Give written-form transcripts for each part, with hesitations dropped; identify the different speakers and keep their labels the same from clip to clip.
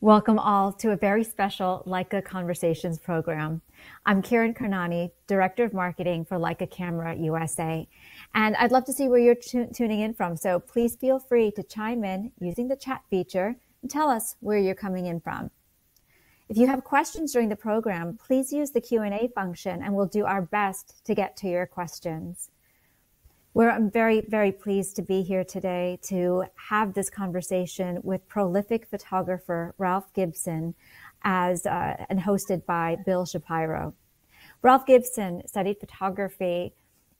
Speaker 1: Welcome all to a very special Leica Conversations program. I'm Kiran Karnani, Director of Marketing for Leica Camera USA, and I'd love to see where you're tuning in from. So please feel free to chime in using the chat feature and tell us where you're coming in from. If you have questions during the program, please use the Q&A function and we'll do our best to get to your questions. I'm very, very pleased to be here today to have this conversation with prolific photographer Ralph Gibson and hosted by Bill Shapiro. Ralph Gibson studied photography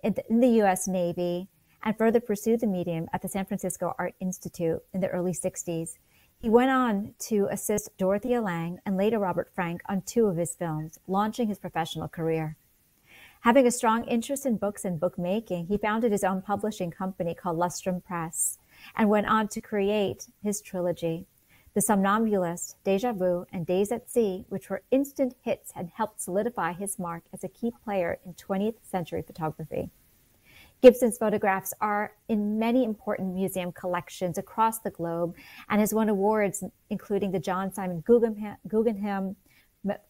Speaker 1: in the U.S. Navy and further pursued the medium at the San Francisco Art Institute in the early 60s. He went on to assist Dorothea Lange and later Robert Frank on 2 of his films, launching his professional career. Having a strong interest in books and bookmaking, he founded his own publishing company called Lustrum Press and went on to create his trilogy. The Somnambulist, Deja Vu, and Days at Sea, which were instant hits and helped solidify his mark as a key player in 20th century photography. Gibson's photographs are in many important museum collections across the globe and has won awards including the John Simon Guggenheim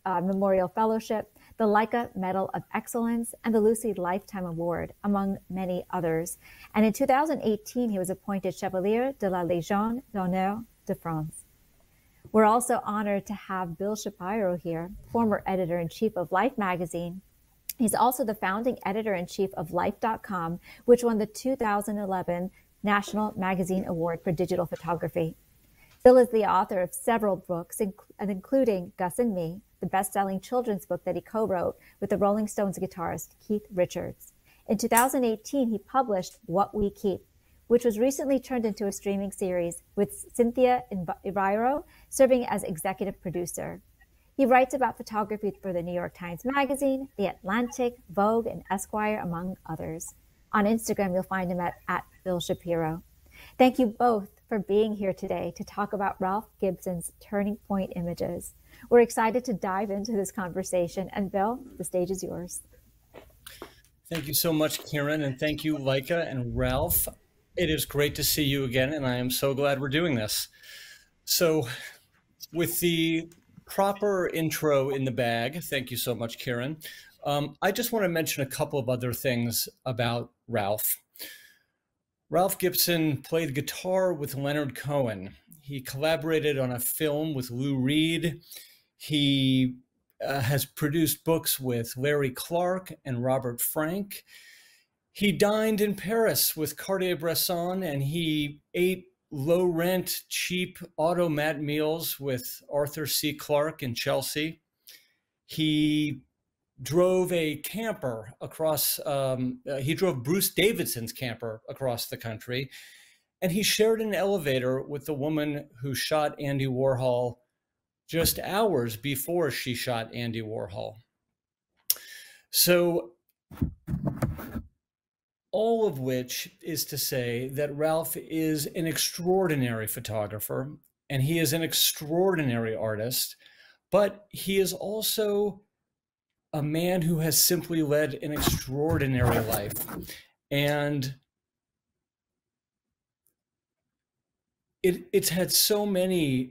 Speaker 1: Memorial Fellowship, the Leica Medal of Excellence, and the Lucy Lifetime Award, among many others. And in 2018, he was appointed Chevalier de la Légion d'Honneur de France. We're also honored to have Bill Shapiro here, former editor-in-chief of Life magazine. He's also the founding editor-in-chief of Life.com, which won the 2011 National Magazine Award for Digital Photography. Bill is the author of several books, including Gus and Me, the best-selling children's book that he co-wrote with the Rolling Stones guitarist Keith Richards. In 2018, he published What We Keep, which was recently turned into a streaming series with Cynthia Iviro serving as executive producer. He writes about photography for the New York Times Magazine, The Atlantic, Vogue, and Esquire, among others. On Instagram, you'll find him at Bill Shapiro. Thank you both for being here today to talk about Ralph Gibson's Turning Point images. We're excited to dive into this conversation. And Bill, the stage is yours.
Speaker 2: Thank you so much, Kiran, and thank you, Leica and Ralph. It is great to see you again, and I am so glad we're doing this. So with the proper intro in the bag, thank you so much, Kiran. I just want to mention a couple of other things about Ralph. Ralph Gibson played guitar with Leonard Cohen. He collaborated on a film with Lou Reed. He has produced books with Larry Clark and Robert Frank. He dined in Paris with Cartier-Bresson, and he ate low-rent, cheap automat meals with Arthur C. Clarke in Chelsea. He drove a camper across, he drove Bruce Davidson's camper across the country, and he shared an elevator with the woman who shot Andy Warhol just hours before she shot Andy Warhol. So all of which is to say that Ralph is an extraordinary photographer, and he is an extraordinary artist, but he is also a man who has simply led an extraordinary life. And it's had so many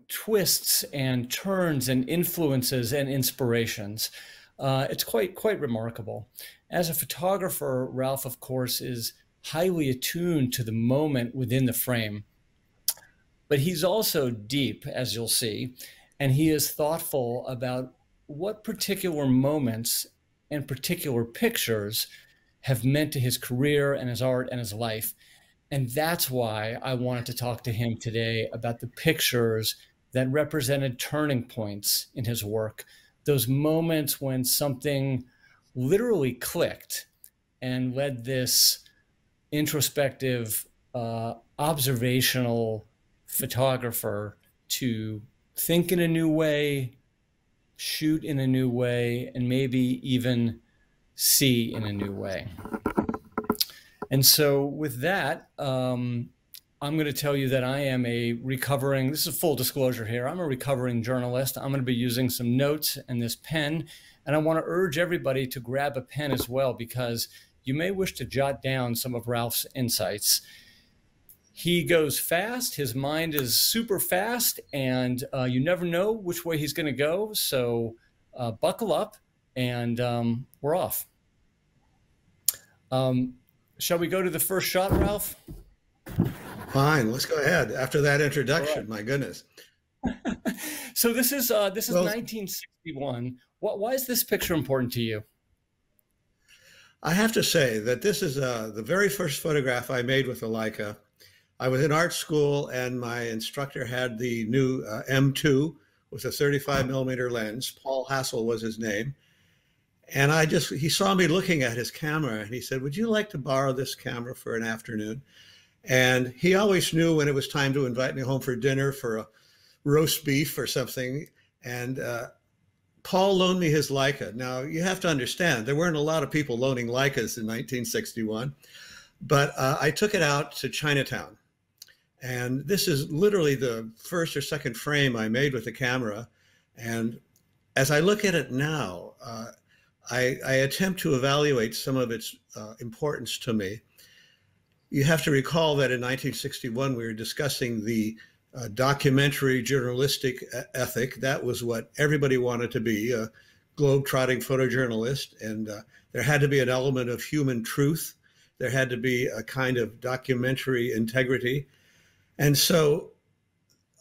Speaker 2: twists and turns and influences and inspirations. It's quite remarkable. As a photographer, Ralph, of course, is highly attuned to the moment within the frame, but he's also deep, as you'll see, and he is thoughtful about what particular moments and particular pictures have meant to his career and his art and his life. And that's why I wanted to talk to him today about the pictures that represented turning points in his work, those moments when something literally clicked and led this introspective, observational photographer to think in a new way, shoot in a new way, and maybe even see in a new way. And so with that, I'm going to tell you that I am a recovering, this is full disclosure here, I'm a recovering journalist. I'm going to be using some notes and this pen, and I want to urge everybody to grab a pen as well, because you may wish to jot down some of Ralph's insights. He goes fast. His mind is super fast, and you never know which way he's going to go. So buckle up, and we're off. Shall we go to the first shot, Ralph?
Speaker 3: Fine, let's go ahead. After that introduction, right. My goodness.
Speaker 2: So this is 1961. Why is this picture important to you?
Speaker 3: I have to say that this is the very first photograph I made with a Leica. I was in art school, and my instructor had the new M2 with a 35mm lens. Paul Hassel was his name. And he saw me looking at his camera, and he said, "Would you like to borrow this camera for an afternoon?" And he always knew when it was time to invite me home for dinner, for a roast beef or something. And Paul loaned me his Leica. Now, you have to understand, there weren't a lot of people loaning Leicas in 1961, but I took it out to Chinatown. And this is literally the first or second frame I made with the camera. And as I look at it now, I attempt to evaluate some of its importance to me. You have to recall that in 1961, we were discussing the documentary journalistic ethic. That was what everybody wanted to be, a globe-trotting photojournalist. And there had to be an element of human truth. There had to be a kind of documentary integrity. And so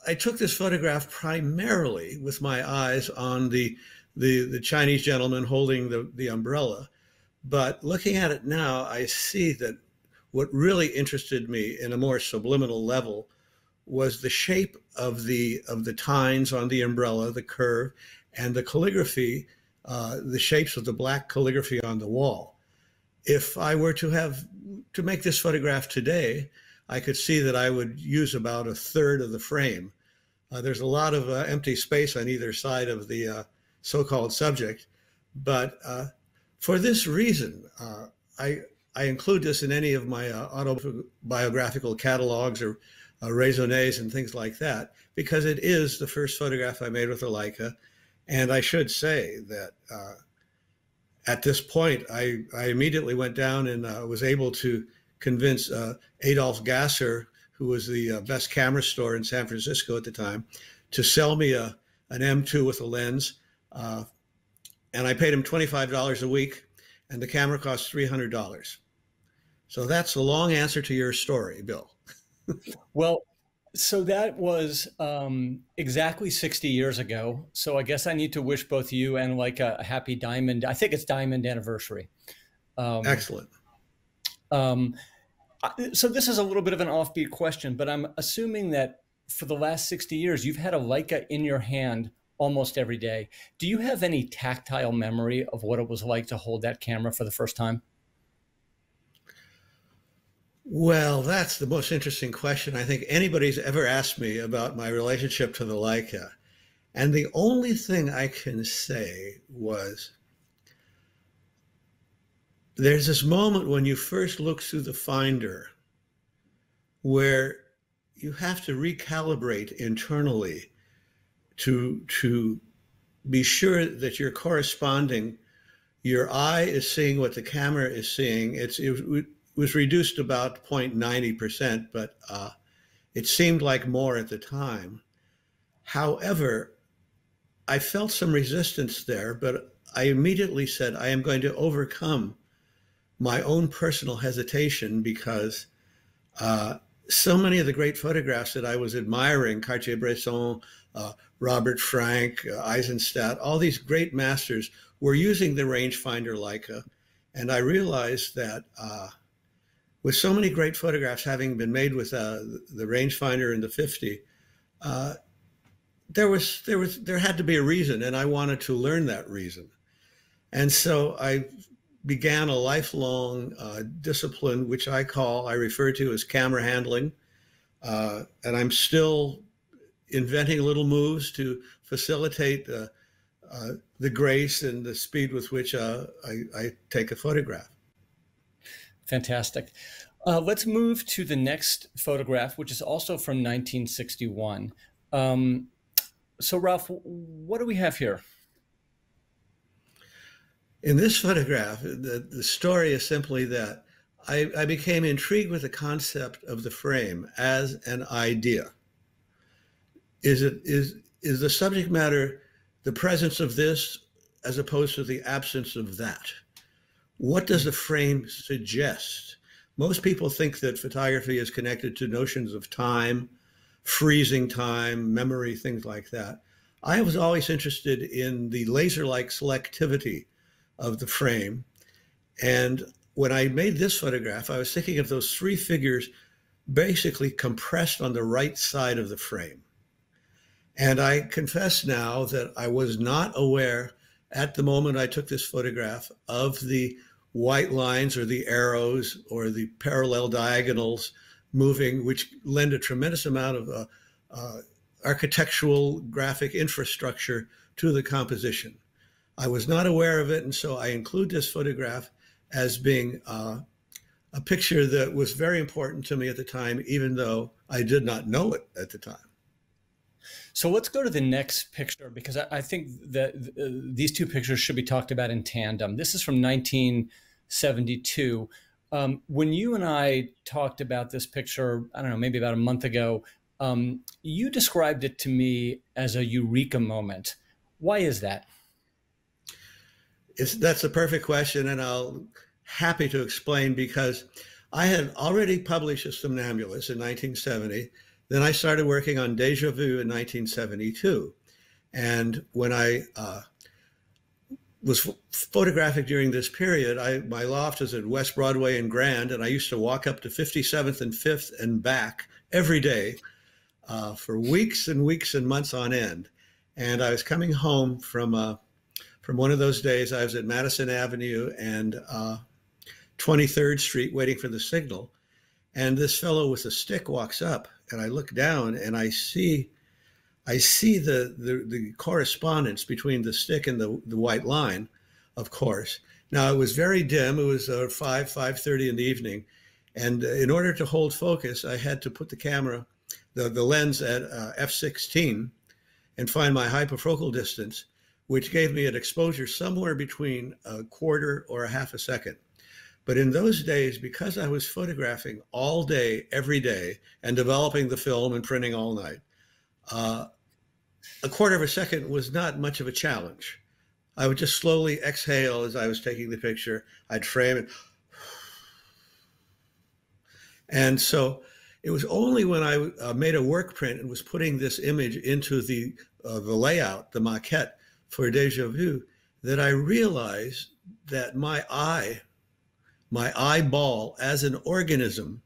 Speaker 3: I took this photograph primarily with my eyes on the Chinese gentleman holding the umbrella. But looking at it now, I see that what really interested me in a more subliminal level was the shape of the tines on the umbrella, the curve, and the calligraphy, the shapes of the black calligraphy on the wall. If I were to make this photograph today, I could see that I would use about a third of the frame. There's a lot of empty space on either side of the so-called subject, but for this reason, I include this in any of my autobiographical catalogs or raisonnés and things like that, because it is the first photograph I made with a Leica. And I should say that at this point, I immediately went down and was able to convince Adolf Gasser, who was the best camera store in San Francisco at the time, to sell me an M2 with a lens. And I paid him $25 a week, and the camera cost $300. So that's the long answer to your story, Bill.
Speaker 2: Well, so that was exactly 60 years ago. So I guess I need to wish both you and like a happy diamond. I think it's diamond anniversary.
Speaker 3: Excellent.
Speaker 2: So this is a little bit of an offbeat question, but I'm assuming that for the last 60 years, you've had a Leica in your hand almost every day. Do you have any tactile memory of what it was like to hold that camera for the first time?
Speaker 3: Well, that's the most interesting question I think anybody's ever asked me about my relationship to the Leica. And the only thing I can say was, there's this moment when you first look through the finder where you have to recalibrate internally to be sure that you're corresponding. Your eye is seeing what the camera is seeing. It was reduced about 0.90%, but it seemed like more at the time. However, I felt some resistance there, but I immediately said, I am going to overcome my own personal hesitation, because so many of the great photographs that I was admiring, Cartier-Bresson, Robert Frank, Eisenstadt, all these great masters were using the rangefinder Leica. And I realized that with so many great photographs having been made with the rangefinder in the 50, there had to be a reason, and I wanted to learn that reason. And so I began a lifelong discipline, which I refer to as camera handling. And I'm still inventing little moves to facilitate the grace and the speed with which I take a photograph.
Speaker 2: Fantastic. Let's move to the next photograph, which is also from 1961. So Ralph, what do we have here?
Speaker 3: In this photograph, the story is simply that I became intrigued with the concept of the frame as an idea. Is the subject matter the presence of this as opposed to the absence of that? What does the frame suggest? Most people think that photography is connected to notions of time, freezing time, memory, things like that. I was always interested in the laser-like selectivity of the frame. And when I made this photograph, I was thinking of those three figures basically compressed on the right side of the frame. And I confess now that I was not aware at the moment I took this photograph of the white lines or the arrows or the parallel diagonals moving, which lend a tremendous amount of architectural graphic infrastructure to the composition. I was not aware of it, and so I include this photograph as being a picture that was very important to me at the time, even though I did not know it at the time.
Speaker 2: So let's go to the next picture, because I think that these two pictures should be talked about in tandem. This is from 1972. When you and I talked about this picture, I don't know, maybe about a month ago, you described it to me as a eureka moment. Why is that?
Speaker 3: That's a perfect question, and I'll happy to explain, because I had already published a Somnambulist in 1970. Then I started working on Deja Vu in 1972. And when I was photographing during this period, my loft is at West Broadway and Grand, and I used to walk up to 57th and 5th and back every day for weeks and weeks and months on end. And I was coming home from one of those days. I was at Madison Avenue and 23rd Street waiting for the signal. And this fellow with a stick walks up, and I look down and I see the correspondence between the stick and the white line, of course. Now, it was very dim. It was 5:30 in the evening. And in order to hold focus, I had to put the camera, the lens at f/16 and find my hyperfocal distance, which gave me an exposure somewhere between a quarter or a half a second. But in those days, because I was photographing all day, every day, and developing the film and printing all night, a quarter of a second was not much of a challenge. I would just slowly exhale as I was taking the picture. I'd frame it. And so it was only when I made a work print and was putting this image into the layout, the maquette for Deja Vu, that I realized that my eyeball as an organism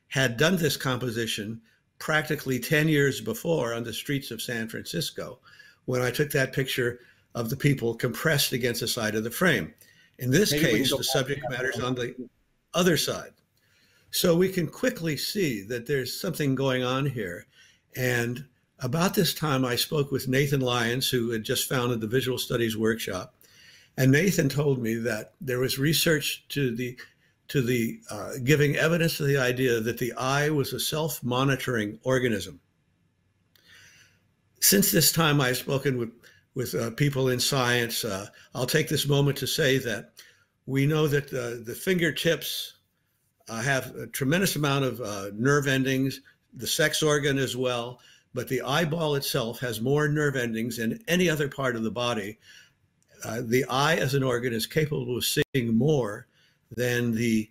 Speaker 3: had done this composition practically 10 years before on the streets of San Francisco, when I took that picture of the people compressed against the side of the frame. In this case, the subject matter is on the other side. So we can quickly see that there's something going on here. And about this time, I spoke with Nathan Lyons, who had just founded the Visual Studies Workshop. And Nathan told me that there was research to the giving evidence to the idea that the eye was a self-monitoring organism. Since this time, I've spoken with people in science. I'll take this moment to say that we know that the fingertips have a tremendous amount of nerve endings, the sex organ as well, but the eyeball itself has more nerve endings than any other part of the body. The eye as an organ is capable of seeing more than the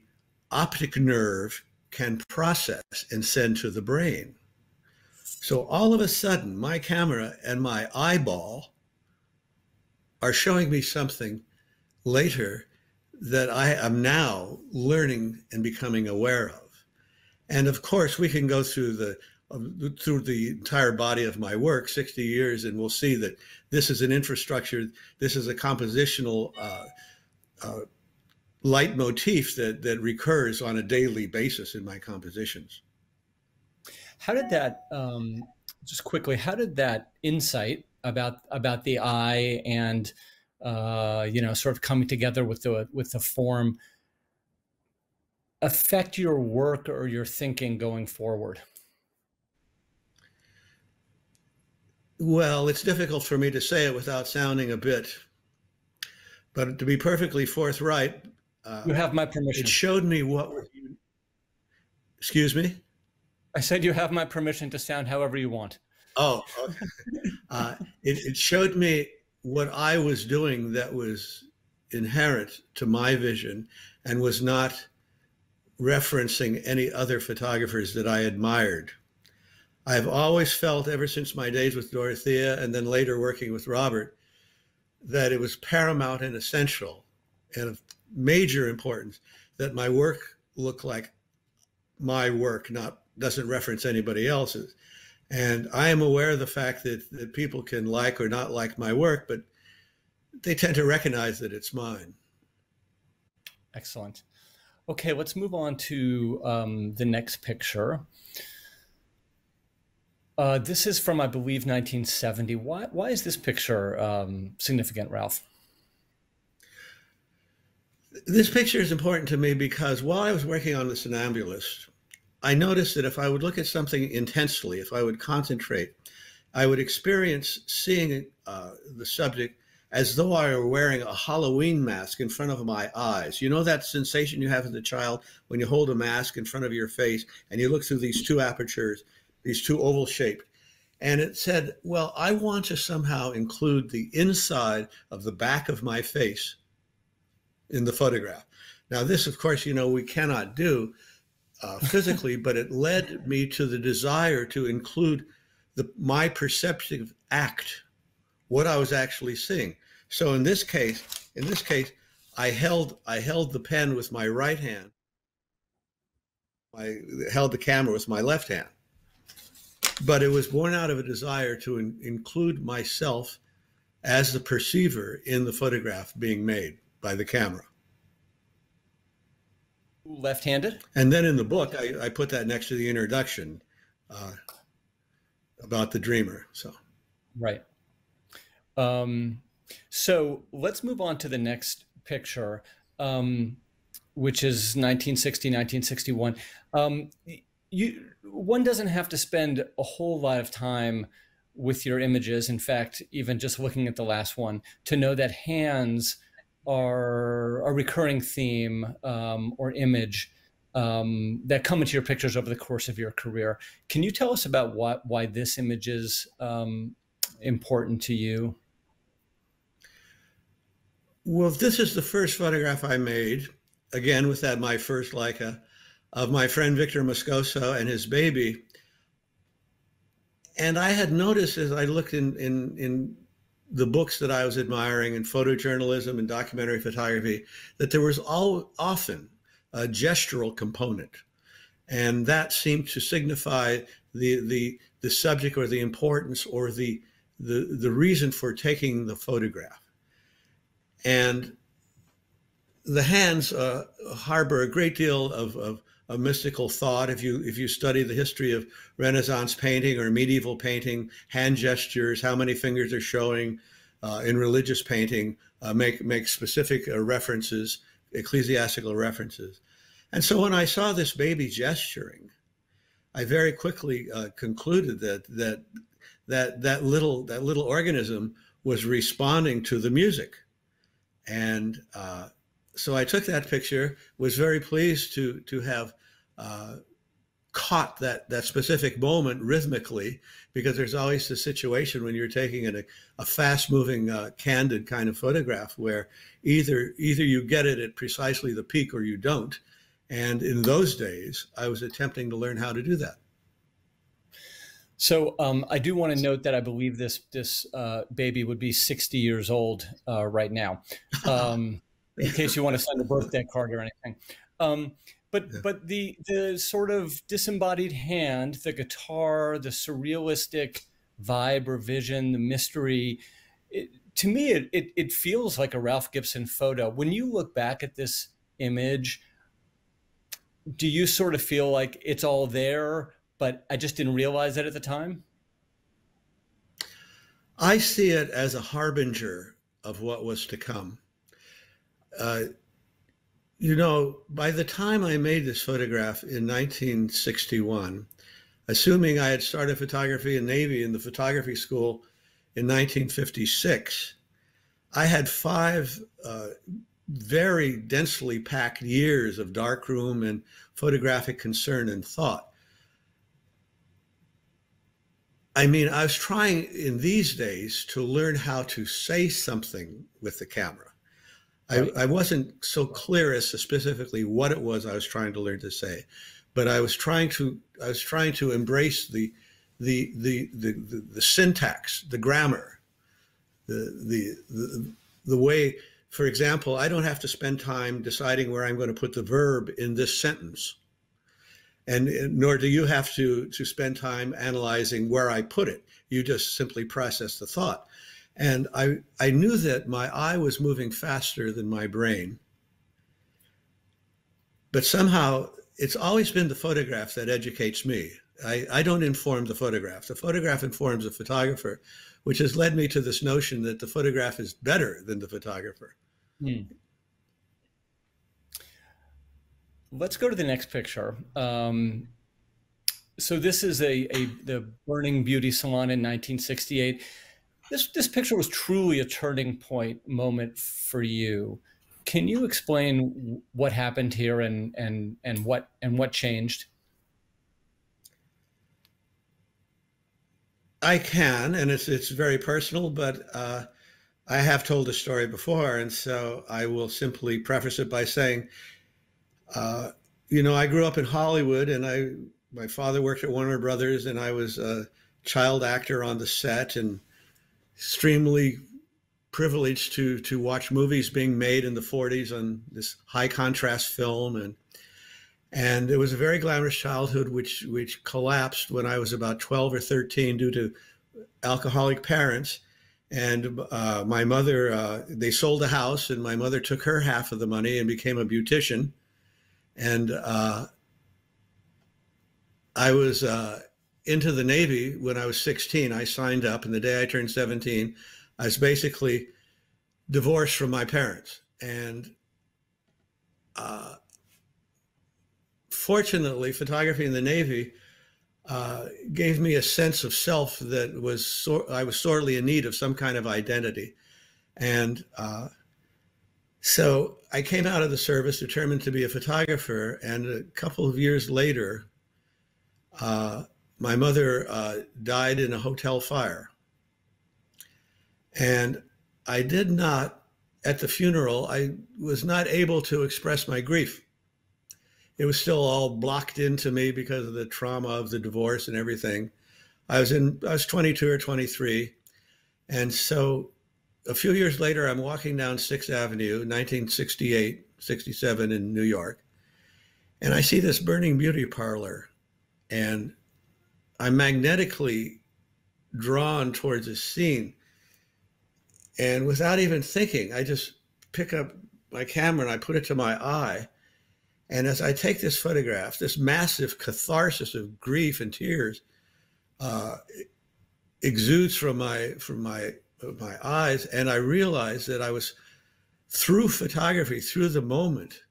Speaker 3: optic nerve can process and send to the brain. So all of a sudden, my camera and my eyeball are showing me something later that I am now learning and becoming aware of. And of course, we can go through the entire body of my work, 60 years, and we'll see that this is an infrastructure, this is a compositional leitmotif that recurs on a daily basis in my compositions.
Speaker 2: How did that, just quickly, how did that insight about the eye and sort of coming together with the form affect your work or your thinking going forward?
Speaker 3: Well, it's difficult for me to say it without sounding a bit, but to be perfectly forthright,
Speaker 2: you have my permission.
Speaker 3: It showed me what Excuse me?
Speaker 2: I said you have my permission to sound however you want.
Speaker 3: Oh, okay. It showed me what I was doing that was inherent to my vision and was not referencing any other photographers that I admired. I've always felt, ever since my days with Dorothea and then later working with Robert, that it was paramount and essential and of major importance that my work look like my work, doesn't reference anybody else's. And I am aware of the fact that people can like or not like my work, but they tend to recognize that it's mine.
Speaker 2: Excellent. Okay, let's move on to the next picture. This is from, I believe, 1970. Why is this picture significant, Ralph?
Speaker 3: This picture is important to me because while I was working on The Somnambulist, I noticed that if I would look at something intensely, if I would concentrate, I would experience seeing the subject as though I were wearing a Halloween mask in front of my eyes. You know that sensation you have as a child when you hold a mask in front of your face and you look through these two apertures, these two oval shaped. And it said, well, I want to somehow include the inside of the back of my face in the photograph. Now this, of course, we cannot do physically, but it led me to the desire to include my perceptive act, what I was actually seeing. So in this case, I held the pen with my right hand. I held the camera with my left hand. But it was born out of a desire to include myself as the perceiver in the photograph being made by the camera.
Speaker 2: Left-handed?
Speaker 3: And then in the book, I put that next to the introduction about the dreamer. So,
Speaker 2: right. So let's move on to the next picture, which is 1960, 1961. One doesn't have to spend a whole lot of time with your images. In fact, even just looking at the last one, to know that hands are a recurring theme or image that come into your pictures over the course of your career. Can you tell us about why this image is important to you?
Speaker 3: Well, this is the first photograph I made, again with my first Leica, of my friend Victor Moscoso and his baby. And I had noticed as I looked in the books that I was admiring in photojournalism and documentary photography, that there was often a gestural component. And that seemed to signify the subject or the importance or the reason for taking the photograph. And the hands harbor a great deal of mystical thought. If you study the history of Renaissance painting or medieval painting, hand gestures, how many fingers are showing in religious painting, make specific references, ecclesiastical references. And so when I saw this baby gesturing, I very quickly concluded that little organism was responding to the music. And so I took that picture, was very pleased to have caught that specific moment rhythmically, because there's always the situation when you're taking a fast-moving, candid kind of photograph where either you get it at precisely the peak or you don't. And in those days, I was attempting to learn how to do that.
Speaker 2: So I do want to note that I believe this baby would be 60 years old right now, in case you want to send a birthday card or anything. But the sort of disembodied hand, the guitar, the surrealistic vibe or vision, the mystery, to me, it feels like a Ralph Gibson photo. When you look back at this image, do you sort of feel like it's all there, but I just didn't realize it at the time?
Speaker 3: I see it as a harbinger of what was to come. By the time I made this photograph in 1961, assuming I had started photography in Navy in the photography school in 1956, I had 5 very densely packed years of darkroom and photographic concern and thought. I mean, I was trying in these days to learn how to say something with the camera. Right. I wasn't so clear as to specifically what it was I was trying to learn to say, but I was trying to embrace the syntax, the grammar, the way. For example, I don't have to spend time deciding where I'm going to put the verb in this sentence, and nor do you have to spend time analyzing where I put it. You just simply process the thought. And I knew that my eye was moving faster than my brain. But somehow it's always been the photograph that educates me. I don't inform the photograph. The photograph informs the photographer, which has led me to this notion that the photograph is better than the photographer.
Speaker 2: Let's go to the next picture. So this is the Burning Beauty Salon in 1968. This picture was truly a turning point moment for you. Can you explain what happened here and what changed?
Speaker 3: I can, and it's very personal, but I have told the story before, and so I will simply preface it by saying, you know, I grew up in Hollywood, and my father worked at Warner Brothers, and I was a child actor on the set, and extremely privileged to watch movies being made in the 40s on this high contrast film, and it was a very glamorous childhood which collapsed when I was about 12 or 13 due to alcoholic parents. And my mother, they sold the house, and my mother took her half of the money and became a beautician. And I was into the Navy when I was 16. I signed up, and the day I turned 17, I was basically divorced from my parents. And fortunately, photography in the Navy gave me a sense of self that I was sorely in need of some kind of identity. And so I came out of the service determined to be a photographer. And a couple of years later, my mother died in a hotel fire. And I did not, at the funeral, I was not able to express my grief. It was still all blocked into me because of the trauma of the divorce and everything. I was 22 or 23. And so a few years later, I'm walking down 6th Avenue, 1968, 67 in New York. And I see this Burning Beauty parlor. And I'm magnetically drawn towards this scene. And without even thinking, I just pick up my camera and I put it to my eye. And as I take this photograph, this massive catharsis of grief and tears exudes from my eyes. And I realized that I was, through photography, through the moment,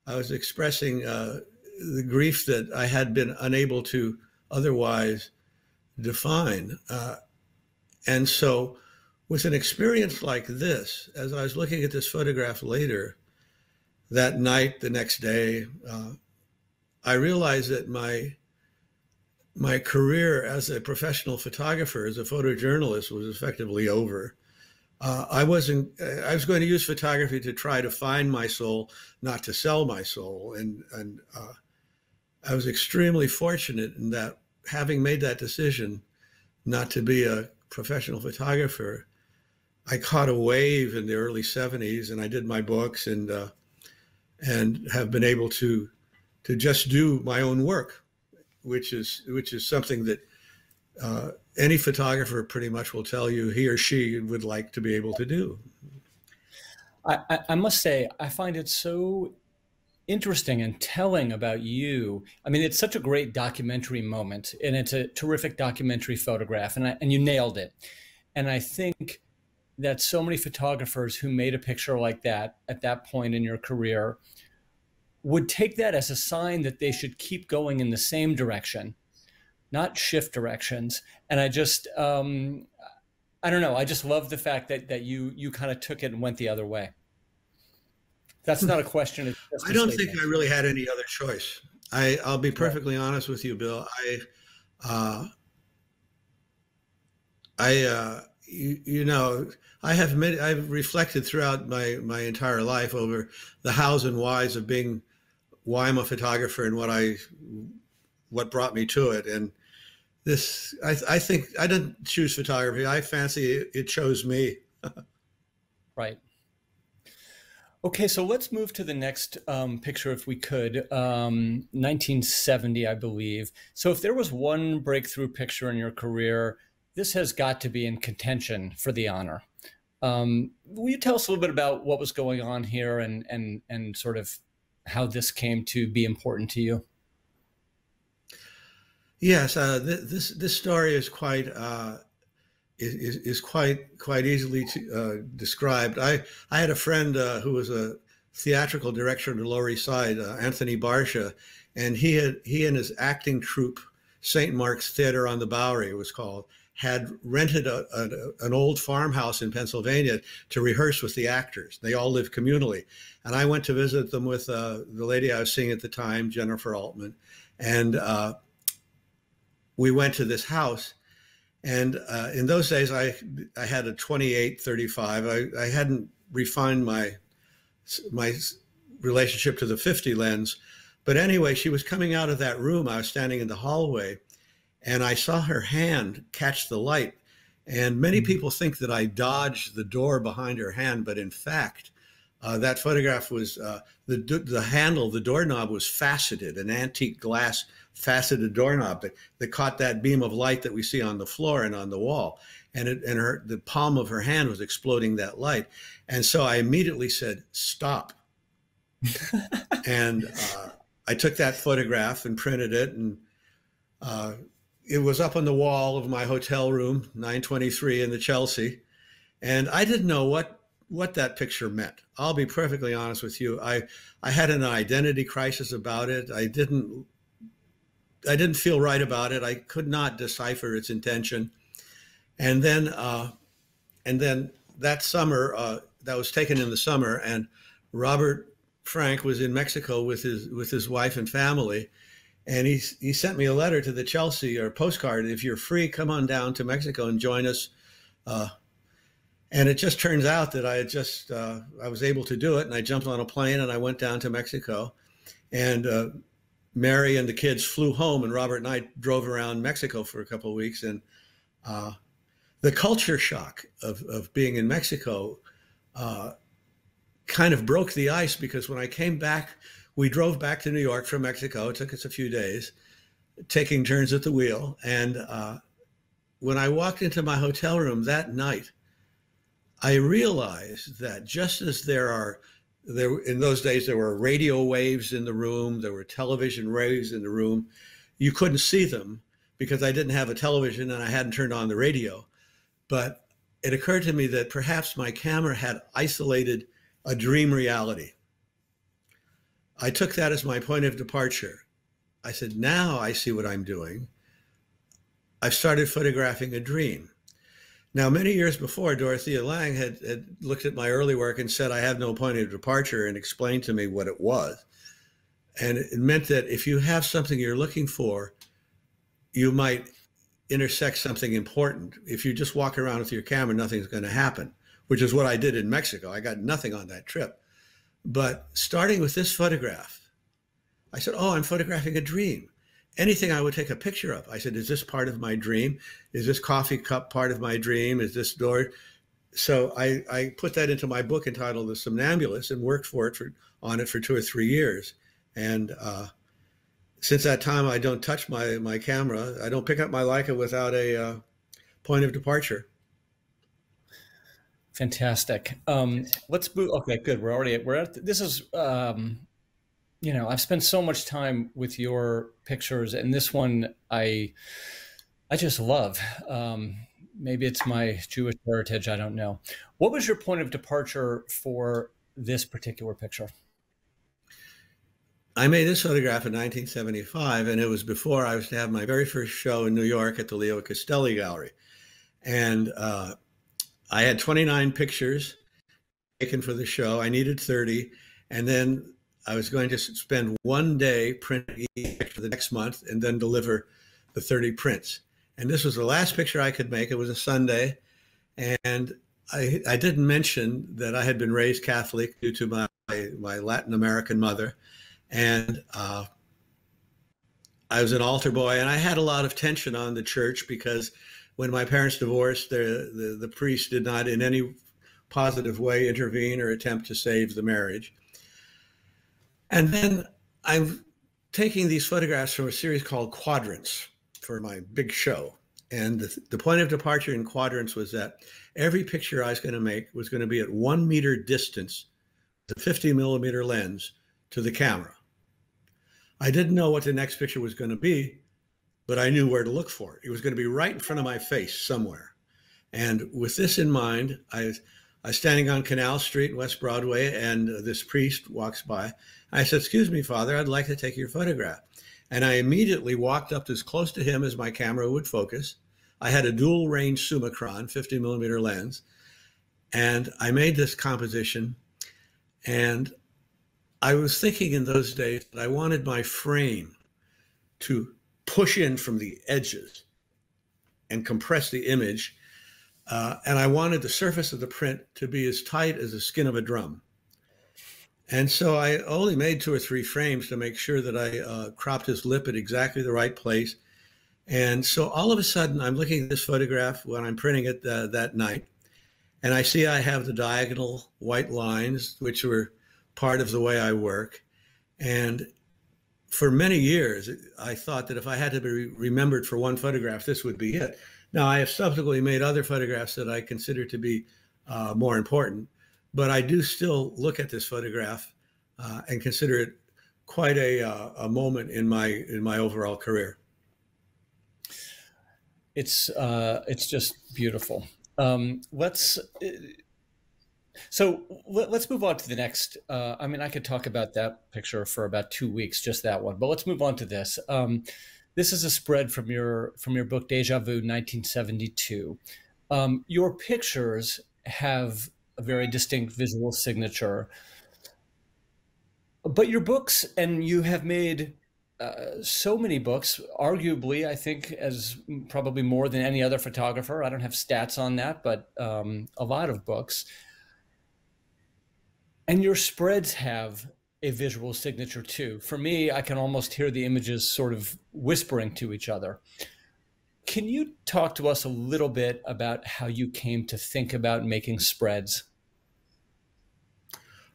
Speaker 3: I was expressing the grief that I had been unable to otherwise define. And so with an experience like this, as I was looking at this photograph later, that night, the next day, I realized that my career as a professional photographer, as a photojournalist, was effectively over. I was going to use photography to try to find my soul, not to sell my soul. And I was extremely fortunate in that, having made that decision not to be a professional photographer, I caught a wave in the early 70s, and I did my books and have been able to just do my own work, which is something that any photographer pretty much will tell you he or she would like to be able to do.
Speaker 2: I must say, I find it so interesting and telling about you. I mean, it's such a great documentary moment, and it's a terrific documentary photograph, and you nailed it. And I think that so many photographers who made a picture like that at that point in your career would take that as a sign that they should keep going in the same direction, not shift directions. And I just, I don't know, I just love the fact that you kind of took it and went the other way. That's not a question. It's just
Speaker 3: I
Speaker 2: a
Speaker 3: don't think
Speaker 2: statement.
Speaker 3: I really had any other choice. I'll be
Speaker 2: Right.
Speaker 3: perfectly honest with you, Bill. Uh, you know, I've reflected throughout my entire life over the hows and whys of being, why I'm a photographer and what brought me to it. And I think I didn't choose photography. I fancy it chose me.
Speaker 2: Right. Okay, so let's move to the next picture if we could. 1970, I believe. So if there was one breakthrough picture in your career, this has got to be in contention for the honor. Will you tell us a little bit about what was going on here and sort of how this came to be important to you?
Speaker 3: Yes, this story is quite easily described. I had a friend who was a theatrical director on the Lower East Side, Anthony Barsha, and he and his acting troupe, St. Mark's Theater on the Bowery, it was called, had rented an old farmhouse in Pennsylvania to rehearse with the actors. They all lived communally, and I went to visit them with the lady I was seeing at the time, Jennifer Altman, and we went to this house. And in those days, I had a 28-35. I hadn't refined my relationship to the 50 lens. But anyway, she was coming out of that room. I was standing in the hallway, and I saw her hand catch the light. And many people think that I dodged the door behind her hand, but in fact, that photograph was the handle, the doorknob was faceted, an antique glass faceted doorknob that caught that beam of light that we see on the floor and on the wall. And the palm of her hand was exploding that light. And so I immediately said, "Stop." And I took that photograph and printed it. And it was up on the wall of my hotel room, 923 in the Chelsea. And I didn't know what that picture meant. I'll be perfectly honest with you. I had an identity crisis about it. I didn't feel right about it. I could not decipher its intention. And then that summer, that was taken in the summer, and Robert Frank was in Mexico with his wife and family, and he sent me a letter to the Chelsea, or a postcard. "If you're free, come on down to Mexico and join us." And it just turns out that I was able to do it, and I jumped on a plane and I went down to Mexico, and Mary and the kids flew home, and Robert and I drove around Mexico for a couple of weeks. And the culture shock of being in Mexico kind of broke the ice, because when I came back, we drove back to New York from Mexico. It took us a few days, taking turns at the wheel. And when I walked into my hotel room that night, I realized that just as in those days, there were radio waves in the room, there were television waves in the room. You couldn't see them because I didn't have a television and I hadn't turned on the radio. But it occurred to me that perhaps my camera had isolated a dream reality. I took that as my point of departure. I said, now I see what I'm doing. I've started photographing a dream. Now, many years before, Dorothea Lange had looked at my early work and said I have no point of departure, and explained to me what it was. And it meant that if you have something you're looking for, you might intersect something important. If you just walk around with your camera, nothing's going to happen, which is what I did in Mexico. I got nothing on that trip. But starting with this photograph, I said, oh, I'm photographing a dream. Anything I would take a picture of. I said, is this part of my dream? Is this coffee cup part of my dream? Is this door? So I put that into my book entitled The Somnambulist, and worked on it for 2 or 3 years. And since that time, I don't touch my camera. I don't pick up my Leica without a point of departure.
Speaker 2: Fantastic. Let's move. Okay, good. We're at this is, I've spent so much time with your pictures, and this one I just love. Maybe it's my Jewish heritage. I don't know. What was your point of departure for this particular picture?
Speaker 3: I made this photograph in 1975, and it was before I was to have my very first show in New York at the Leo Castelli Gallery. And I had 29 pictures taken for the show. I needed 30. And then I was going to spend one day printing each picture the next month and then deliver the 30 prints. And this was the last picture I could make. It was a Sunday. And I didn't mention that I had been raised Catholic due to my Latin American mother. And I was an altar boy, and I had a lot of tension on the church because when my parents divorced, the priest did not in any positive way intervene or attempt to save the marriage. And then I'm taking these photographs from a series called Quadrants for my big show. And the point of departure in Quadrants was that every picture I was going to make was going to be at 1 meter distance, the 50mm lens, to the camera. I didn't know what the next picture was going to be, but I knew where to look for it. It was going to be right in front of my face somewhere. And with this in mind, I was standing on Canal Street, West Broadway, and this priest walks by. I said, "Excuse me, Father, I'd like to take your photograph." And I immediately walked up as close to him as my camera would focus. I had a dual range Summicron 50mm lens, and I made this composition. And I was thinking in those days that I wanted my frame to push in from the edges and compress the image. And I wanted the surface of the print to be as tight as the skin of a drum. And so I only made 2 or 3 frames to make sure that I cropped his lip at exactly the right place. And so all of a sudden, I'm looking at this photograph when I'm printing it that night, and I see I have the diagonal white lines, which were part of the way I work. And for many years, I thought that if I had to be remembered for one photograph, this would be it. Now, I have subsequently made other photographs that I consider to be more important, but I do still look at this photograph and consider it quite a moment in my overall career.
Speaker 2: It's just beautiful. Let's move on to the next. I mean, I could talk about that picture for about 2 weeks, just that one. But let's move on to this. This is a spread from your book, Deja Vu, 1972. Your pictures have a very distinct visual signature. But your books, and you have made so many books, arguably, I think, as probably more than any other photographer. I don't have stats on that, but a lot of books. And your spreads have a visual signature too. For me, I can almost hear the images sort of whispering to each other. Can you talk to us a little bit about how you came to think about making spreads?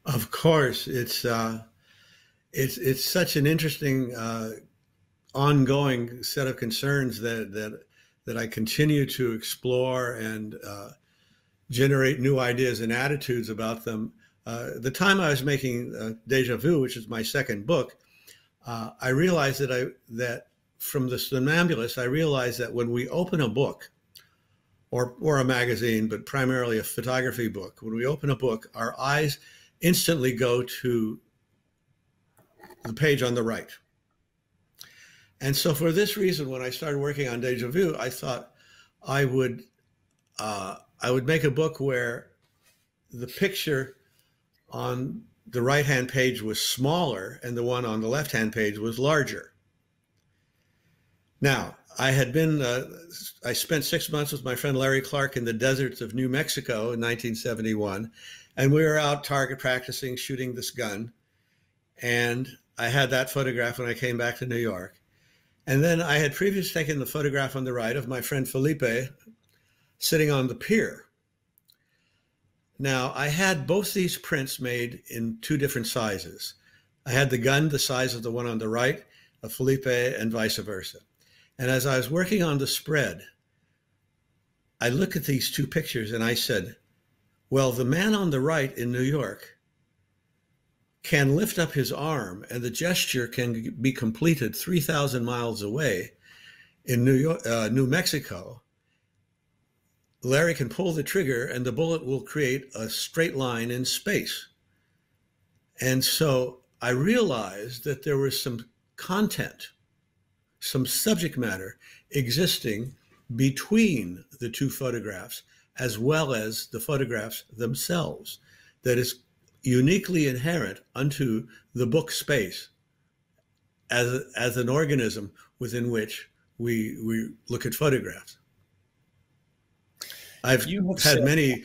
Speaker 3: Of course, it's such an interesting ongoing set of concerns that I continue to explore and generate new ideas and attitudes about them. The time I was making Deja Vu, which is my second book, I realized that from the Somnambulist, I realized that when we open a book, or a magazine, but primarily a photography book, when we open a book, our eyes instantly go to the page on the right. And so for this reason, when I started working on Deja Vu, I thought I would make a book where the picture on the right-hand page was smaller and the one on the left-hand page was larger. Now, I spent 6 months with my friend Larry Clark in the deserts of New Mexico in 1971, and we were out target practicing, shooting this gun. And I had that photograph when I came back to New York. And then I had previously taken the photograph on the right of my friend Felipe sitting on the pier. Now, I had both these prints made in 2 different sizes. I had the gun the size of the one on the right of Felipe and vice versa. And as I was working on the spread, I looked at these 2 pictures and I said, well, the man on the right in New York can lift up his arm and the gesture can be completed 3,000 miles away in New Mexico. Larry can pull the trigger and the bullet will create a straight line in space. And so I realized that there was some content, some subject matter existing between the 2 photographs, as well as the photographs themselves, that is uniquely inherent unto the book space as an organism within which we look at photographs. I've had many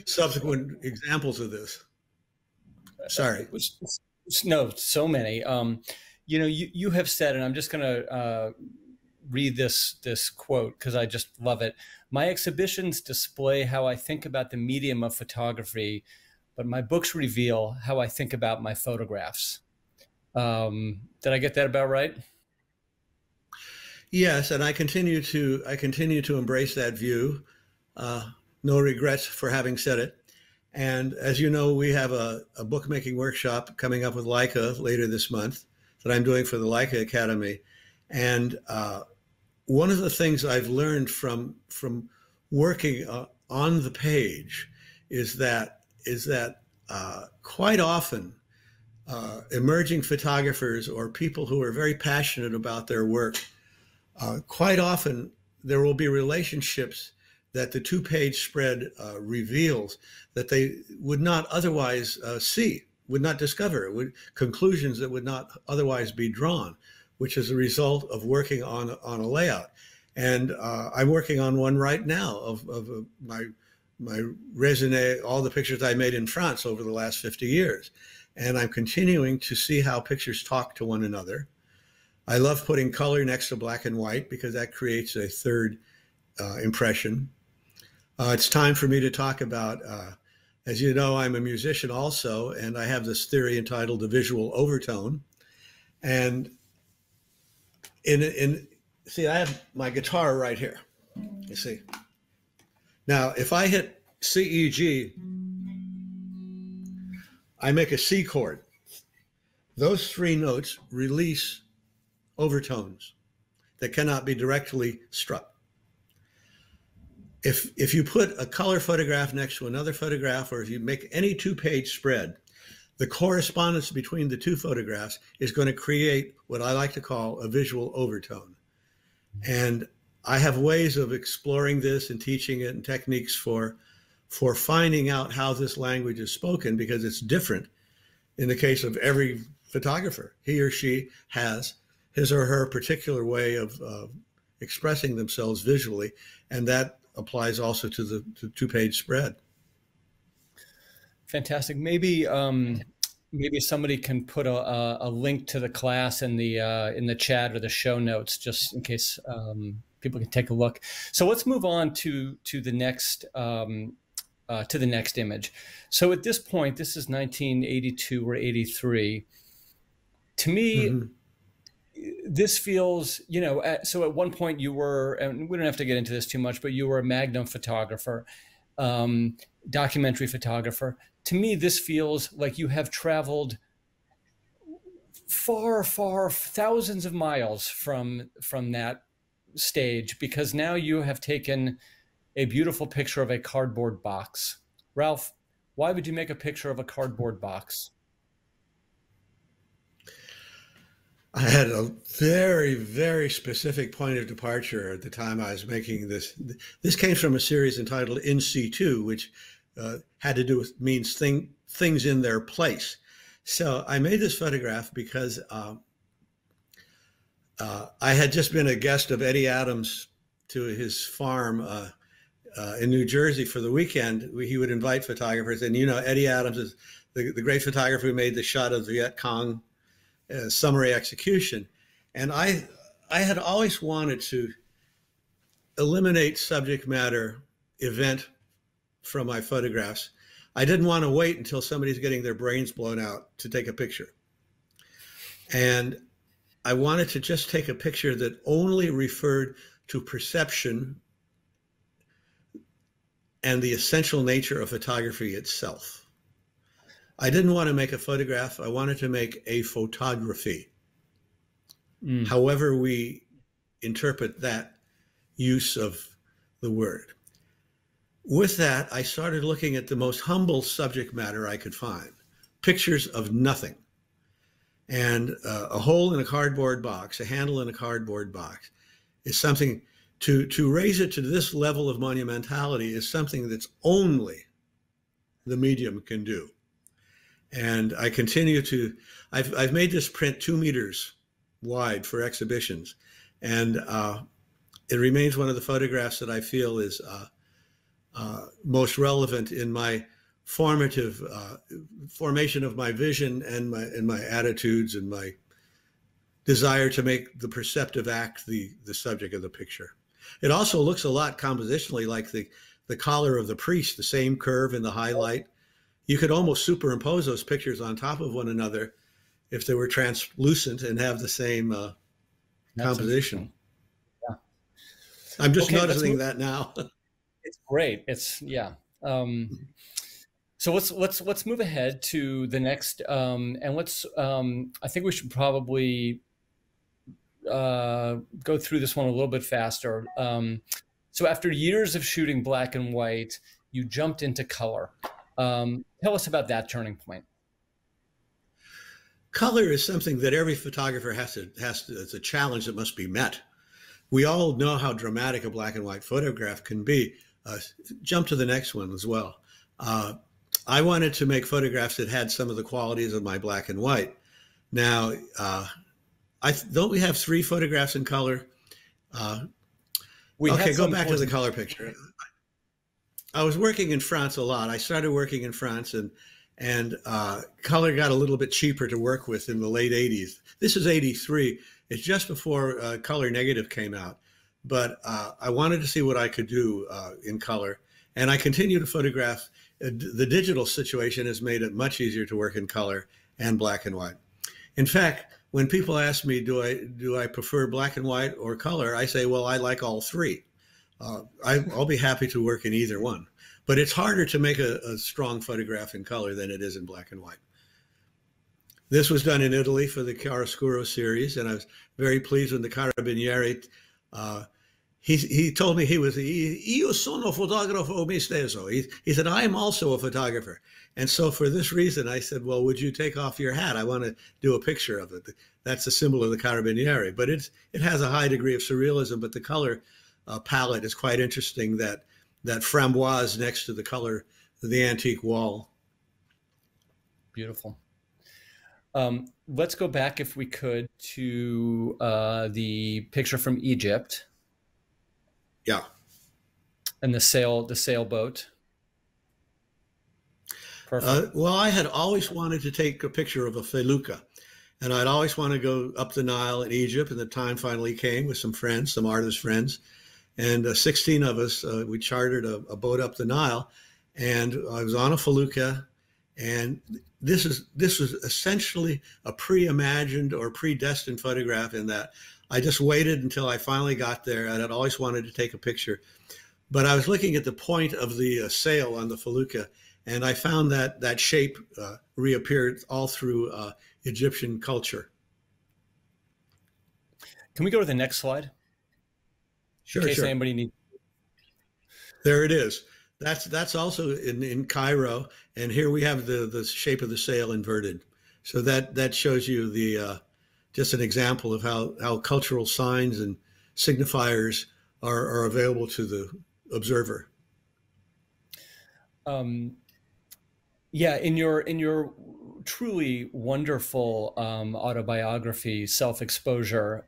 Speaker 3: subsequent examples of this. Sorry.
Speaker 2: No, so many. You know, you have said, and I'm just going to read this quote because I just love it. My exhibitions display how I think about the medium of photography, but my books reveal how I think about my photographs. Did I get that about right?
Speaker 3: Yes, and I continue to embrace that view. No regrets for having said it. And as you know, we have a bookmaking workshop coming up with Leica later this month that I'm doing for the Leica Academy. And one of the things I've learned from working on the page is that quite often emerging photographers or people who are very passionate about their work, quite often there will be relationships that the two-page spread reveals that they would not otherwise see, would not discover, conclusions that would not otherwise be drawn, which is a result of working on a layout. And I'm working on one right now of my raisonné, all the pictures I made in France over the last 50 years. And I'm continuing to see how pictures talk to one another. I love putting color next to black and white because that creates a third impression. It's time for me to talk about, as you know, I'm a musician also, and I have this theory entitled the visual overtone. And see, I have my guitar right here, you see. Now, if I hit C, E, G, I make a C chord. Those three notes release overtones that cannot be directly struck. If you put a color photograph next to another photograph, or if you make any two-page spread, the correspondence between the two photographs is going to create what I like to call a visual overtone. And I have ways of exploring this and teaching it and techniques for finding out how this language is spoken, because it's different in the case of every photographer. He or she has his or her particular way of expressing themselves visually, and that applies also to the two-page spread.
Speaker 2: Fantastic. Maybe somebody can put a link to the class in the chat or the show notes, just in case people can take a look. So let's move on to the next image. So at this point, this is 1982 or 83. To me, mm-hmm. This feels, you know, so at one point you were, and we don't have to get into this too much, but you were a Magnum photographer, documentary photographer. To me, this feels like you have traveled far, far, thousands of miles from that stage, because now you have taken a beautiful picture of a cardboard box. Ralph, why would you make a picture of a cardboard box?
Speaker 3: I had a very, very specific point of departure at the time I was making this. This came from a series entitled In Situ, which had to do with things in their place. So I made this photograph because I had just been a guest of Eddie Adams to his farm in New Jersey for the weekend. He would invite photographers, and you know, Eddie Adams is the great photographer who made the shot of the Viet Cong summary execution. And I had always wanted to eliminate subject matter event from my photographs. I didn't want to wait until somebody's getting their brains blown out to take a picture. And I wanted to just take a picture that only referred to perception and the essential nature of photography itself. I didn't want to make a photograph. I wanted to make a photography. However we interpret that use of the word. With that, I started looking at the most humble subject matter I could find, pictures of nothing. And a hole in a cardboard box, a handle in a cardboard box, is something, to raise it to this level of monumentality is something that's only the medium can do. And I continue to, I've made this print 2 meters wide for exhibitions. And it remains one of the photographs that I feel is most relevant in my formative formation of my vision and my attitudes and my desire to make the perceptive act the subject of the picture. It also looks a lot compositionally like the collar of the priest, the same curve in the highlight. You could almost superimpose those pictures on top of one another if they were translucent and have the same composition.
Speaker 2: Yeah.
Speaker 3: I'm just noticing that now.
Speaker 2: It's great. It's so let's move ahead to the next, and let's. I think we should probably go through this one a little bit faster. So after years of shooting black and white, you jumped into color. Tell us about that turning point.
Speaker 3: Color is something that every photographer has to, it's a challenge that must be met. We all know how dramatic a black and white photograph can be. Jump to the next one as well. I wanted to make photographs that had some of the qualities of my black and white. Now, don't we have 3 photographs in color? Okay, go back to the color picture. I was working in France a lot. I started working in France, and color got a little bit cheaper to work with in the late 80s. This is 83. It's just before color negative came out. But I wanted to see what I could do in color. And I continue to photograph. The digital situation has made it much easier to work in color and black and white. In fact, when people ask me, do I prefer black and white or color, I say, well, I like all 3. I'll be happy to work in either one. But it's harder to make a strong photograph in color than it is in black and white. This was done in Italy for the Chiaroscuro series, and I was very pleased when the Carabinieri, he told me io sono fotografo me stesso. He said, I am also a photographer. And so for this reason, I said, well, would you take off your hat? I want to do a picture of it. That's a symbol of the Carabinieri. But it has a high degree of surrealism, but the color palette is quite interesting, that framboise next to the color of the antique wall.
Speaker 2: Beautiful. Let's go back, if we could, to the picture from Egypt.
Speaker 3: Yeah.
Speaker 2: And the sailboat. Perfect.
Speaker 3: Well, I had always wanted to take a picture of a felucca, and I'd always want to go up the Nile in Egypt, and the time finally came with some friends, some artist friends, and 16 of us, we chartered a boat up the Nile, and I was on a felucca, and this was essentially a pre-imagined or predestined photograph, in that I just waited until I finally got there, and I'd always wanted to take a picture. But I was looking at the point of the sail on the felucca, and I found that shape reappeared all through Egyptian culture.
Speaker 2: Can we go to the next slide?
Speaker 3: Sure,
Speaker 2: in case
Speaker 3: sure.
Speaker 2: Anybody needs.
Speaker 3: There it is. That's also in Cairo, and here we have the shape of the sail inverted. So that shows you the just an example of how cultural signs and signifiers are available to the observer.
Speaker 2: Yeah, in your truly wonderful autobiography, Self-Exposure,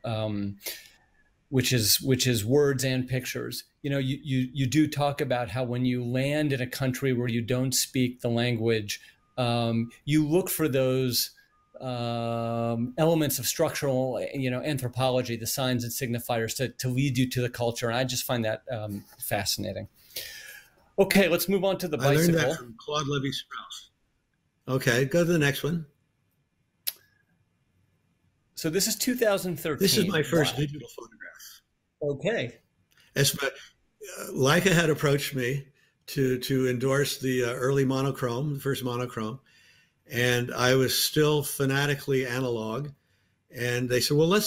Speaker 2: which is words and pictures. You know, you do talk about how when you land in a country where you don't speak the language, you look for those elements of structural, anthropology, the signs and signifiers to lead you to the culture. And I just find that fascinating. Okay, let's move on to the bicycle.
Speaker 3: I learned that from Claude Lévi-Strauss. Okay, go to the next one.
Speaker 2: So this is 2013.
Speaker 3: This is my first digital photograph.
Speaker 2: Okay.
Speaker 3: Leica had approached me to endorse the early monochrome, the first monochrome, and I was still fanatically analog. And they said, well,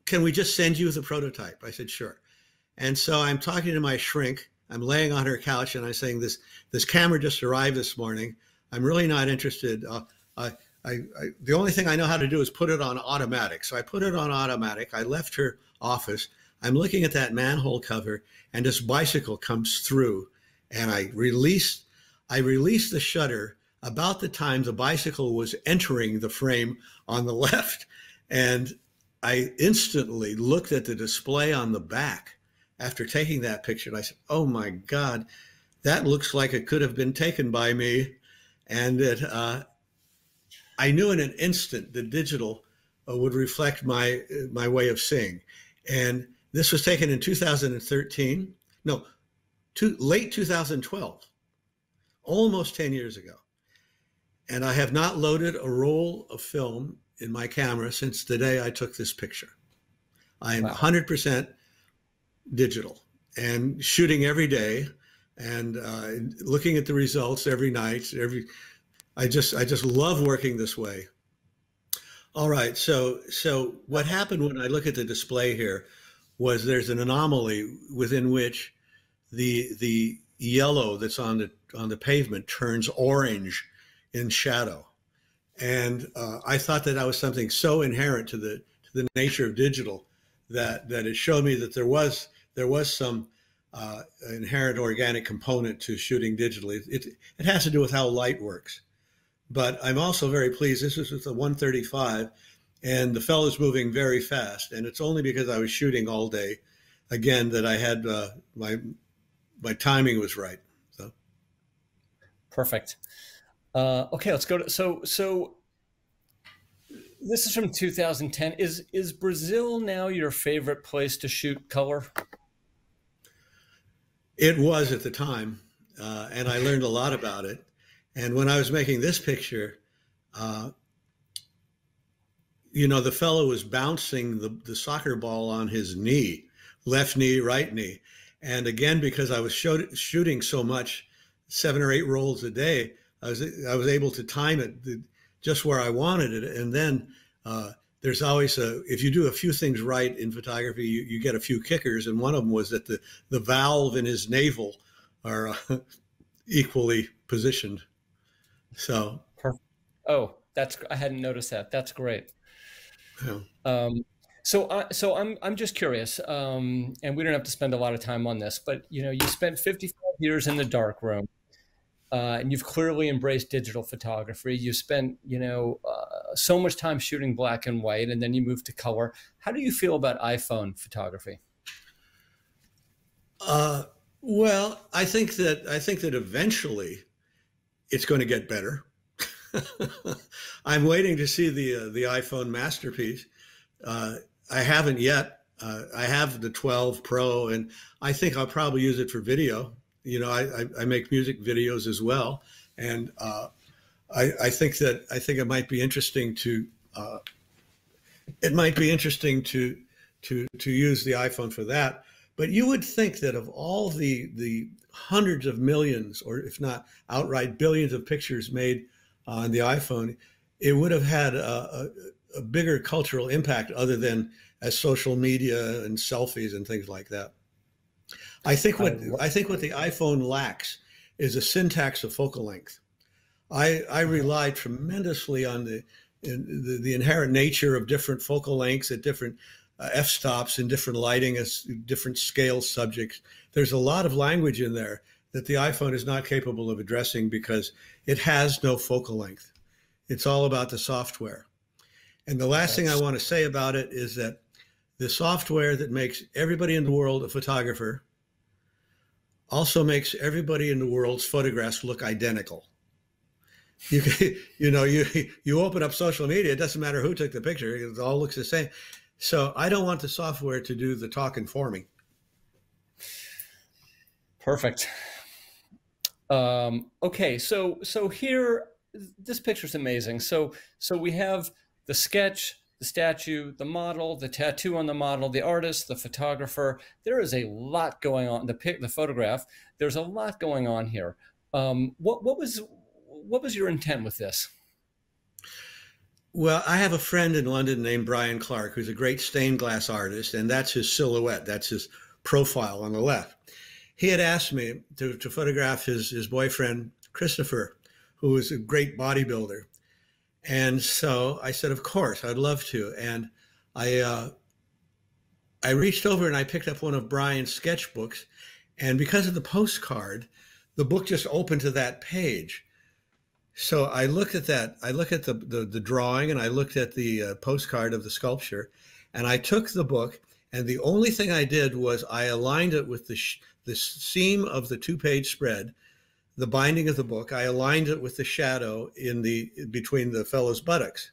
Speaker 3: can we just send you the prototype? I said, sure. And so I'm talking to my shrink. I'm laying on her couch, and I'm saying, this camera just arrived this morning. I'm really not interested. The only thing I know how to do is put it on automatic. So I put it on automatic. I left her office. I'm looking at that manhole cover, and this bicycle comes through, and I release the shutter. about the time the bicycle was entering the frame on the left. And I instantly looked at the display on the back after taking that picture. And I said, oh my God, that looks like it could have been taken by me. And that I knew in an instant the digital would reflect my way of seeing. And this was taken in 2013, no, late 2012, almost 10 years ago. And I have not loaded a roll of film in my camera since the day I took this picture. I am 100% digital and shooting every day and looking at the results every night. I just love working this way. All right, so what happened when I look at the display here was there's an anomaly within which the yellow that's on the pavement turns orange in shadow, and I thought that was something so inherent to the nature of digital that it showed me that there was some inherent organic component to shooting digitally. It has to do with how light works. But I'm also very pleased. This is with the 135, and the fellow's moving very fast. And it's only because I was shooting all day, again, that I had my timing was right. So
Speaker 2: perfect. Okay, let's go to so. This is from 2010. Is Brazil now your favorite place to shoot color?
Speaker 3: It was at the time, and I learned a lot about it. And when I was making this picture, the fellow was bouncing the soccer ball on his knee, left knee, right knee. And again, because I was shooting so much, 7 or 8 rolls a day, I was able to time it just where I wanted it. And then there's always if you do a few things right in photography, you get a few kickers. And one of them was that the valve in his navel are equally positioned. So,
Speaker 2: oh, I hadn't noticed that. That's great.
Speaker 3: Yeah.
Speaker 2: So I'm just curious, and we don't have to spend a lot of time on this, but you spent 55 years in the darkroom, and you've clearly embraced digital photography. You spent so much time shooting black and white, and then you moved to color. How do you feel about iPhone photography?
Speaker 3: Well, I think that eventually it's going to get better. I'm waiting to see the iPhone masterpiece. I haven't yet. I have the 12 Pro, and I think I'll probably use it for video. I make music videos as well, and I think it might be interesting to use the iPhone for that. But you would think that of all the hundreds of millions, or if not outright billions of pictures made on the iPhone, it would have had a bigger cultural impact other than as social media and selfies and things like that. I think what the iPhone lacks is a syntax of focal length. I rely tremendously on the inherent nature of different focal lengths at different f-stops and different lighting as different scale subjects. There's a lot of language in there that the iPhone is not capable of addressing because it has no focal length. It's all about the software. And the last thing I want to say about it is that the software that makes everybody in the world a photographer also makes everybody in the world's photographs look identical. You open up social media, it doesn't matter who took the picture, it all looks the same. So I don't want the software to do the talking for me.
Speaker 2: Perfect. Okay, so here, this picture's amazing. So we have the sketch, the statue, the model, the tattoo on the model, the artist, the photographer. There is a lot going on. The photograph. There's a lot going on here. What was your intent with this?
Speaker 3: Well, I have a friend in London named Brian Clark, who's a great stained glass artist, and that's his silhouette. That's his profile on the left. He had asked me to photograph his boyfriend, Christopher, who was a great bodybuilder. And so I said, of course, I'd love to. And I reached over and I picked up one of Brian's sketchbooks. And because of the postcard, the book just opened to that page. So I looked at that. I looked at the drawing, and I looked at the postcard of the sculpture, and I took the book, and the only thing I did was I aligned it with the seam of the 2-page spread, the binding of the book. I aligned it with the shadow between the fellow's buttocks,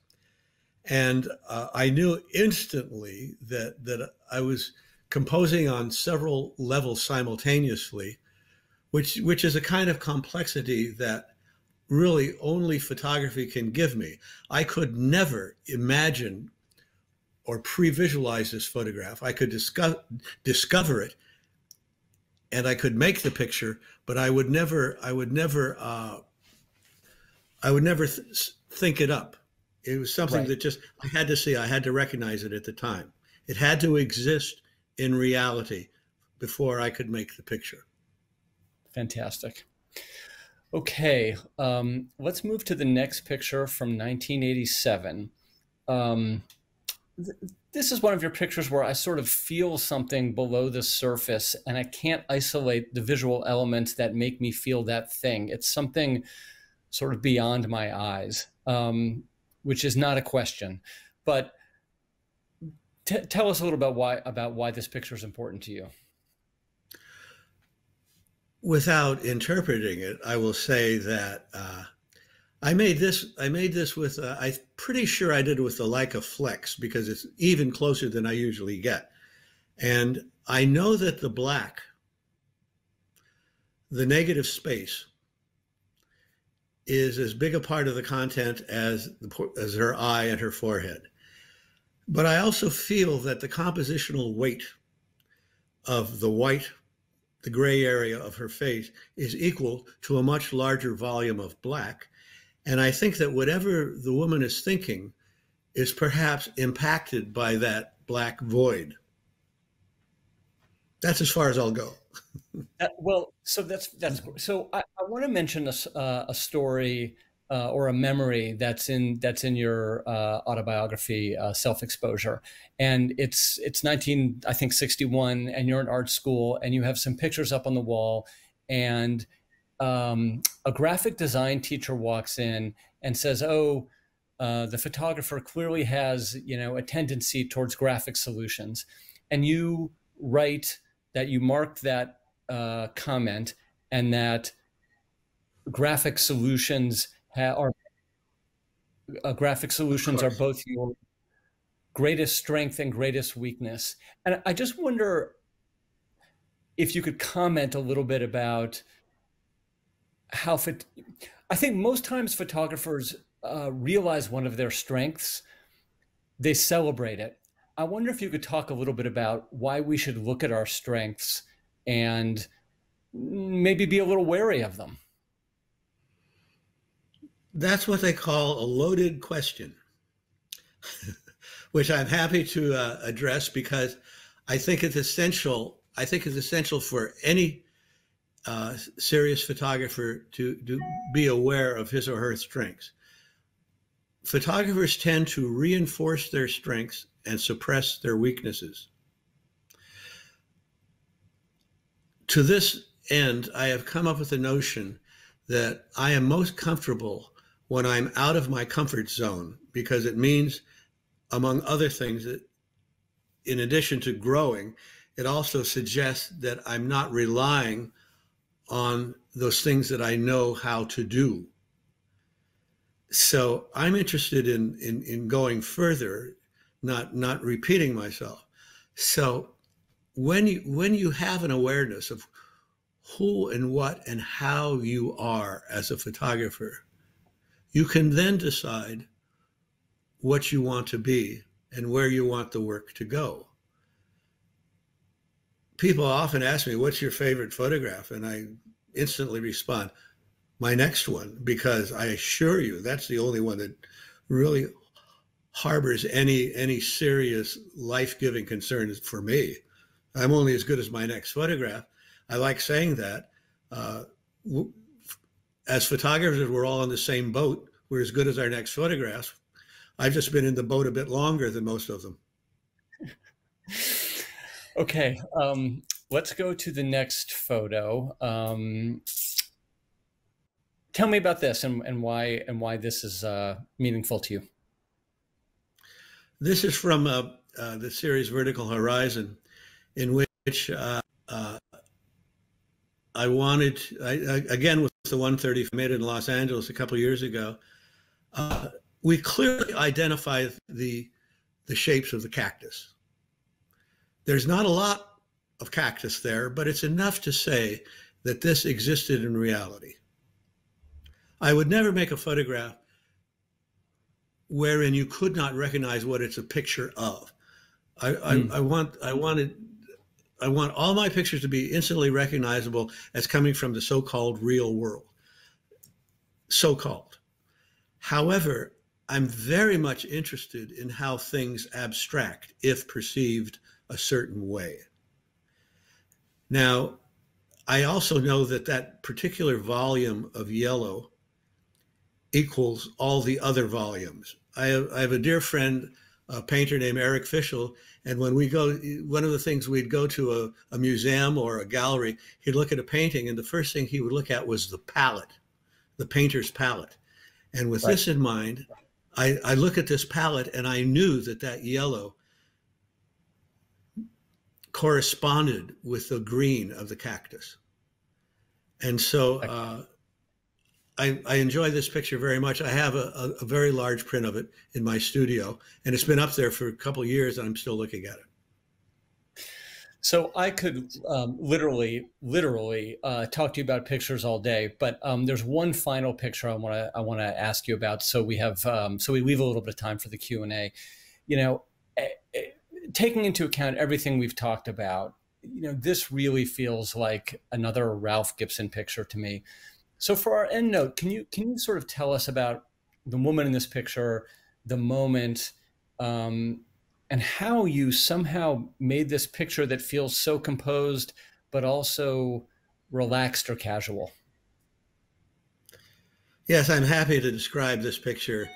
Speaker 3: and I knew instantly that I was composing on several levels simultaneously, which is a kind of complexity that really only photography can give me. I could never imagine or pre-visualize this photograph. I could discover it, and I could make the picture, but I would never think it up. It was something that just I had to see. I had to recognize it at the time. It had to exist in reality before I could make the picture.
Speaker 2: Fantastic. Okay, let's move to the next picture from 1987. This is one of your pictures where I sort of feel something below the surface, and I can't isolate the visual elements that make me feel that thing. It's something sort of beyond my eyes, which is not a question. But tell us a little about why this picture is important to you.
Speaker 3: Without interpreting it, I will say that I made this with, I'm pretty sure I did it with the Leica Flex, because it's even closer than I usually get. And I know that the black, the negative space, is as big a part of the content as her eye and her forehead. But I also feel that the compositional weight of the white, the gray area of her face, is equal to a much larger volume of black. And I think that whatever the woman is thinking is perhaps impacted by that black void. That's as far as I'll go.
Speaker 2: Well, so that's so I want to mention a story or a memory that's in your autobiography, Self-Exposure, and it's 1961, and you're in art school, and you have some pictures up on the wall, and a graphic design teacher walks in and says, "Oh, the photographer clearly has, a tendency towards graphic solutions," and you write that you marked that comment, and that graphic solutions are both your greatest strength and greatest weakness. And I just wonder if you could comment a little bit about how I think most times photographers realize one of their strengths, they celebrate it. I wonder if you could talk a little bit about why we should look at our strengths and maybe be a little wary of them.
Speaker 3: That's what they call a loaded question, which I'm happy to address, because I think it's essential. I think it's essential for any serious photographer to be aware of his or her strengths. Photographers tend to reinforce their strengths and suppress their weaknesses. To this end, I have come up with a notion that I am most comfortable when I'm out of my comfort zone, because it means, among other things, that in addition to growing, it also suggests that I'm not relying on those things that I know how to do. So I'm interested in going further, not repeating myself. So when you have an awareness of who and what and how you are as a photographer, you can then decide what you want to be and where you want the work to go. People often ask me, what's your favorite photograph? And I instantly respond, my next one, because I assure you that's the only one that really harbors any serious life-giving concerns for me. I'm only as good as my next photograph. I like saying that. As photographers, we're all in the same boat. We're as good as our next photographs. I've just been in the boat a bit longer than most of them.
Speaker 2: Okay, let's go to the next photo. tell me about this and why this is meaningful to you.
Speaker 3: This is from the series Vertical Horizon, in which I wanted, again, with the 130 made in Los Angeles a couple of years ago, we clearly identify the shapes of the cactus. There's not a lot of cactus there, but it's enough to say that this existed in reality. I would never make a photograph wherein you could not recognize what it's a picture of. I want all my pictures to be instantly recognizable as coming from the so-called real world. So-called. However, I'm very much interested in how things abstract if perceived a certain way. Now, I also know that that particular volume of yellow equals all the other volumes. I have a dear friend, a painter named Eric Fischel, and when we go, one of the things we'd go to a museum or a gallery, he'd look at a painting, and the first thing he would look at was the palette, the painter's palette. And with this in mind, I look at this palette, and I knew that that yellow corresponded with the green of the cactus. And so I enjoy this picture very much. I have a very large print of it in my studio, and it's been up there for a couple of years, and I'm still looking at it.
Speaker 2: So I could literally talk to you about pictures all day, but there's one final picture I want to ask you about. So we have so we leave a little bit of time for the Q&A. You know, taking into account everything we've talked about, you know, this really feels like another Ralph Gibson picture to me. So for our end note, can you sort of tell us about the woman in this picture, the moment, and how you somehow made this picture that feels so composed, but also relaxed or casual?
Speaker 3: Yes, I'm happy to describe this picture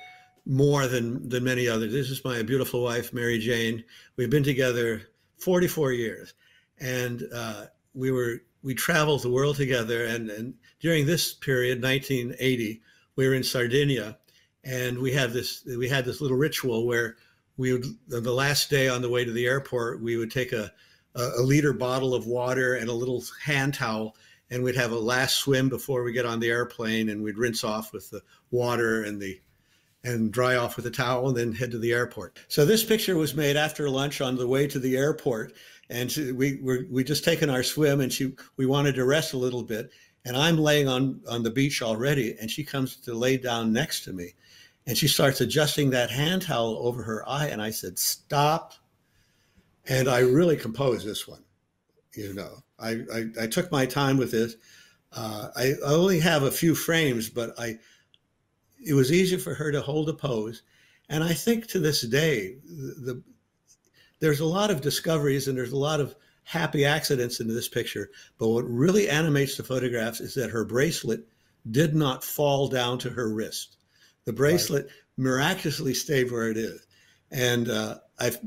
Speaker 3: more than many others. This is my beautiful wife, Mary Jane. We've been together 44 years, and we traveled the world together. And during this period, 1980, we were in Sardinia, and we had this little ritual where we would, the last day on the way to the airport, we would take a liter bottle of water and a little hand towel, and we'd have a last swim before we get on the airplane, and we'd rinse off with the water and dry off with a towel, and then head to the airport. So this picture was made after lunch on the way to the airport, and we just taken our swim, and we wanted to rest a little bit, and I'm laying on the beach already, and she comes to lay down next to me, and she starts adjusting that hand towel over her eye, and I said, "Stop." And I really composed this one. You know, I took my time with this. I only have a few frames, but it was easy for her to hold a pose. And I think to this day, there's a lot of discoveries and there's a lot of happy accidents in this picture. But what really animates the photographs is that her bracelet did not fall down to her wrist. The bracelet miraculously stayed where it is. And I've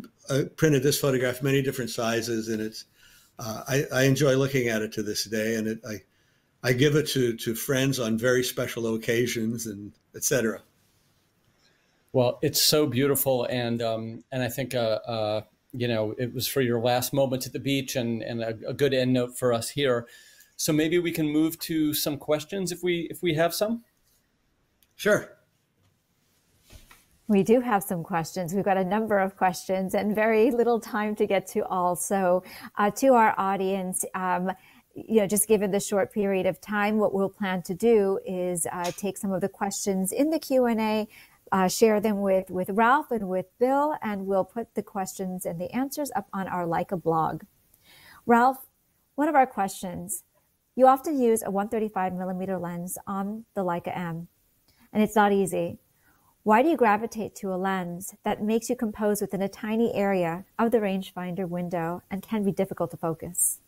Speaker 3: printed this photograph many different sizes, and it's I enjoy looking at it to this day. And I give it to friends on very special occasions, and etc.
Speaker 2: Well, it's so beautiful, and I think you know, it was for your last moments at the beach, and a good end note for us here. So maybe we can move to some questions if we have some.
Speaker 3: Sure.
Speaker 1: We do have some questions. We've got a number of questions and very little time to get to all. So to our audience, you know, just given the short period of time, what we'll plan to do is take some of the questions in the Q&A, share them with Ralph and with Bill, and we'll put the questions and the answers up on our Leica blog. Ralph, one of our questions, you often use a 135 millimeter lens on the Leica M, and it's not easy. Why do you gravitate to a lens that makes you compose within a tiny area of the rangefinder window and can be difficult to focus?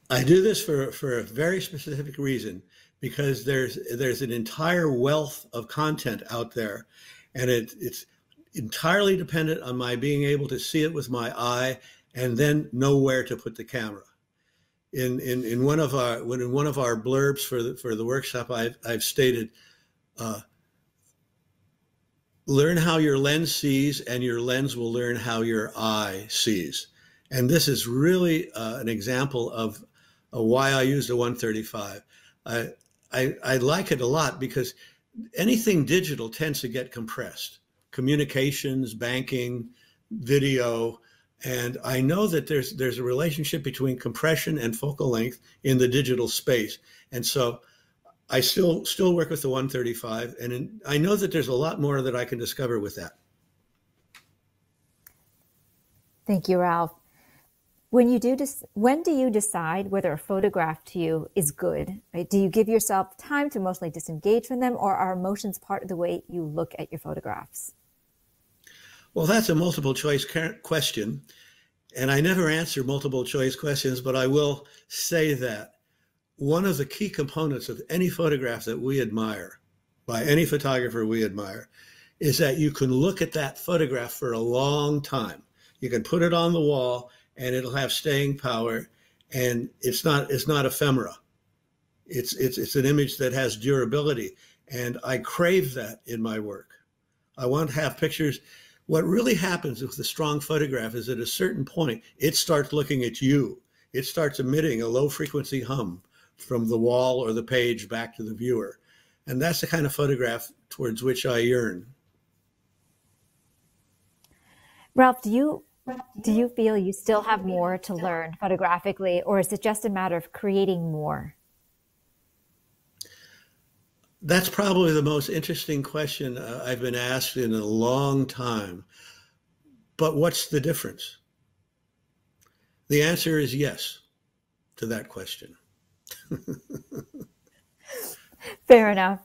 Speaker 3: I do this for a very specific reason, because there's an entire wealth of content out there, and it's entirely dependent on my being able to see it with my eye and then know where to put the camera. in one of our blurbs for the workshop, I've stated, learn how your lens sees, and your lens will learn how your eye sees. And this is really an example of why I used a 135. I like it a lot because anything digital tends to get compressed. Communications, banking, video, and I know that there's a relationship between compression and focal length in the digital space. And so I still work with the 135, and I know that there's a lot more that I can discover with that.
Speaker 1: Thank you, Ralph. When do you decide whether a photograph to you is good? Right? Do you give yourself time to emotionally disengage from them, or are emotions part of the way you look at your photographs?
Speaker 3: Well, that's a multiple choice question, and I never answer multiple choice questions, but I will say that one of the key components of any photograph that we admire, by any photographer we admire, is that you can look at that photograph for a long time. You can put it on the wall and it'll have staying power, and it's not ephemera. It's an image that has durability, and I crave that in my work. I want to have pictures. What really happens with the strong photograph is at a certain point, it starts looking at you. It starts emitting a low frequency hum from the wall or the page back to the viewer. And that's the kind of photograph towards which I yearn.
Speaker 1: Ralph, do you feel you still have more to learn photographically, or is it just a matter of creating more?
Speaker 3: That's probably the most interesting question I've been asked in a long time. But what's the difference? The answer is yes to that question.
Speaker 1: Fair enough.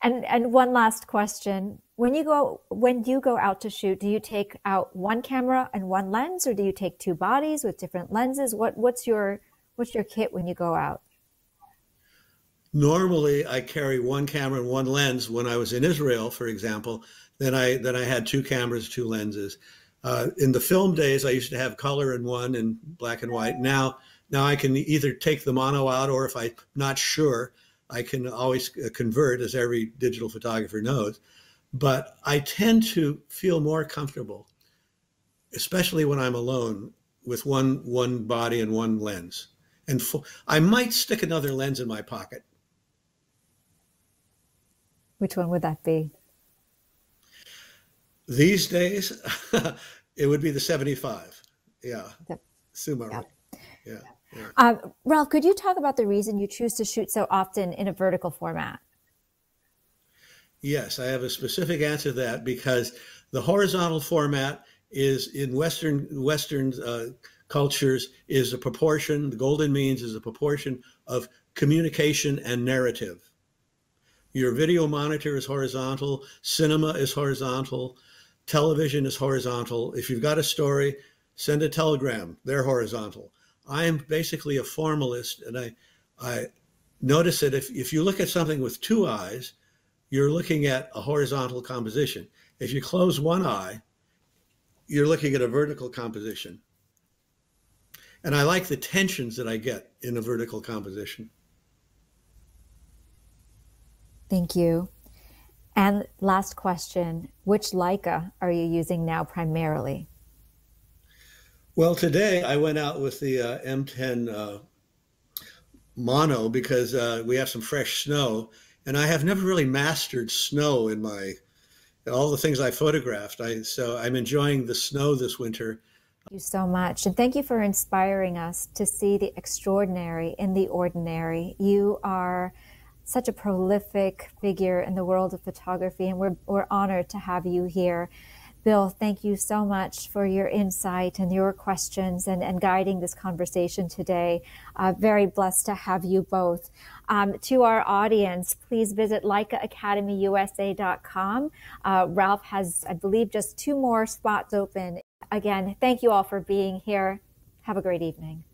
Speaker 1: And one last question. When you go out to shoot, do you take out one camera and one lens, or do you take two bodies with different lenses? What's your kit when you go out?
Speaker 3: Normally, I carry one camera and one lens. When I was in Israel, for example, then I had two cameras, two lenses. In the film days, I used to have color in one and black and white. Now I can either take the mono out, or if I'm not sure, I can always convert, as every digital photographer knows. But I tend to feel more comfortable, especially when I'm alone, with one body and one lens. And I might stick another lens in my pocket.
Speaker 1: Which one would that be?
Speaker 3: These days, it would be the 75. Yeah. Sumo.
Speaker 1: Yep.
Speaker 3: Yeah.
Speaker 1: Ralph, could you talk about the reason you choose to shoot so often in a vertical format?
Speaker 3: Yes, I have a specific answer to that, because the horizontal format is in Western cultures is a proportion. The golden means is a proportion of communication and narrative. Your video monitor is horizontal, cinema is horizontal, television is horizontal. If you've got a story, send a telegram, they're horizontal. I am basically a formalist, and I notice that if you look at something with two eyes, you're looking at a horizontal composition. If you close one eye, you're looking at a vertical composition. And I like the tensions that I get in a vertical composition.
Speaker 1: Thank you. And last question, which Leica are you using now primarily?
Speaker 3: Well, today I went out with the M10 mono because we have some fresh snow, and I have never really mastered snow in all the things I photographed. So I'm enjoying the snow this winter.
Speaker 1: Thank you so much. And thank you for inspiring us to see the extraordinary in the ordinary. You are such a prolific figure in the world of photography, and we're honored to have you here. Bill, thank you so much for your insight and your questions and guiding this conversation today. Very blessed to have you both. To our audience, please visit LeicaAcademyUSA.com. Ralph has, I believe, just 2 more spots open. Again, thank you all for being here. Have a great evening.